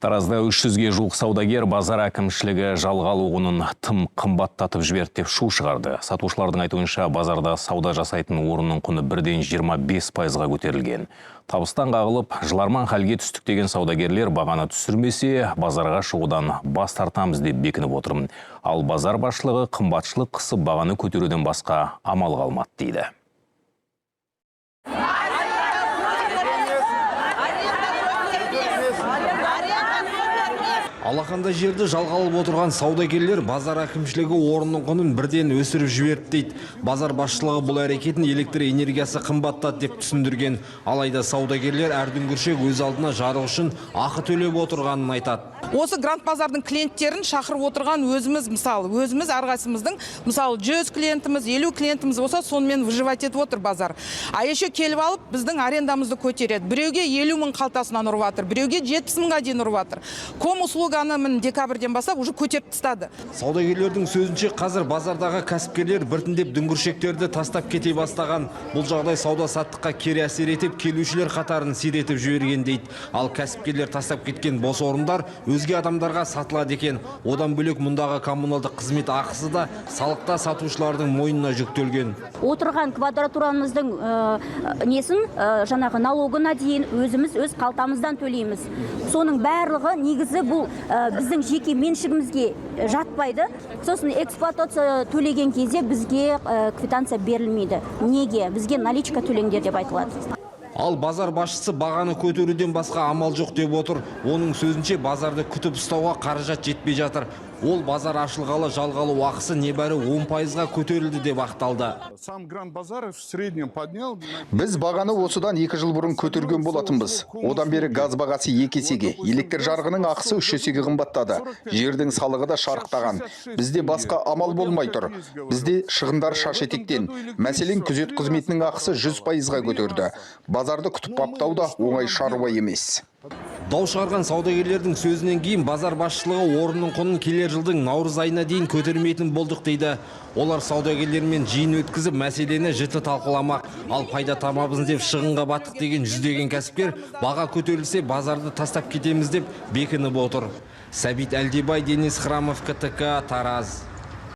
Таразда 300-ге жуық саудагер базар әкімшілігі жалға алу құнын тым қымбаттатып жіберді деп шу шығарды. Сатушылардың айтуынша базарда сауда жасайтын орынның құны бірден 25%-ға көтерілген. Табыстан қағылып, жыларман халге түстік деген саудагерлер бағаны түсірмесе, базарға шығудан бас тартамыз деп бекініп отырмын. Ал базар басшылығы қымбатшылық қысып бағаны көтеруден басқа амал қалмады дейді. Алақанда жерді жалға алып отырған саудагерлер базар әкімшілігі орынның құнын бірден өсіріп жіберді дейді. Базар басшылығы бұл әрекетін электр энергиясы қымбаттады деп түсіндірген. Алайда саудагерлер әр дүңгіршек өз алдына жарық үшін ақы төлеп отырғанын айтады. Осы грант базардың клиенттерін шақырып отырған өзіміз әрқайсымыздың 100 клиентіміз, 50 клиентіміз болса, сонымен выживать етіп отыр базар. А еще келіп алып, біздің арендамызды көтереді. Біреуге 50 мың қалтасынан ұрып жатыр, біреуге 70 мыңға дейін ұрып жатыр. Услуганы декабрьден бастап уже көтеріп тастады. Саудагерлердің сөзінше қазір базардағы кәсіпкерлер біртіндеп дүңгіршектерді тастап кете бастаған. Бұл жағдай сауда-саттыққа кері әсер етіп, келушілер қатарын сиретіп жіберген дейді. Ал кәсіпкерлер тастап кеткен бос орындар өзге адамдарға сатылады екен. Одан бөлек мұндағы коммуналдық қызмет ақысы да салықта сатушылардың мойнына жүктелген. Отырған квадратурамыздың несін жаңағы налогына дейін өзіміз өз қалтамыздан төлейміз. Соның барлығы негізі бұл біздің жеке меншігімізге жатпайды. Сосын эксплуатация төлеген кезде бізге квитанция берілмейді. Неге? Бізге наличка төлеңдер деп айтылады. Ал базар басшысы бағаны көтеруден басқа амал жоқ деп отыр. Оның сөзінше базарды күтіп ұстауға қаражат жетпей жатыр. Ол базар ашылғалы жалға алу ақысы небәрі 10%-ға көтерілді деп ақталды. Біз бағаны осыдан 2 жыл бұрын көтерген болатынбыз. Одан бері газ бағасы 2 есеге, электр жарығының ақысы 3 есеге қымбаттады. Жердің салығы да шарықтаған. Бізде басқа амал болмай тұр. Бізде шығындар шаш етектен. Мәселен, күзет қызметінің ақысы 100%-ға көтерді. Базарды күтіп баптау да оңай шаруа емес. Дау шығарған саудагерлердің сөзінен кейін базар басшылығы орынның құнын келер жылдың наурыз айына дейін көтермейтін болдық дейді. Олар саудагерлермен жиын өткізіп мәселені жіті талқыламақ. Ал пайда табамыз деп шығынға баттық деген жүздеген кәсіпкер баға көтерілсе базарды тастап кетеміз деп бекініп отыр. Сәбит Әлдебай, Денис Храмов, КТК, Тараз.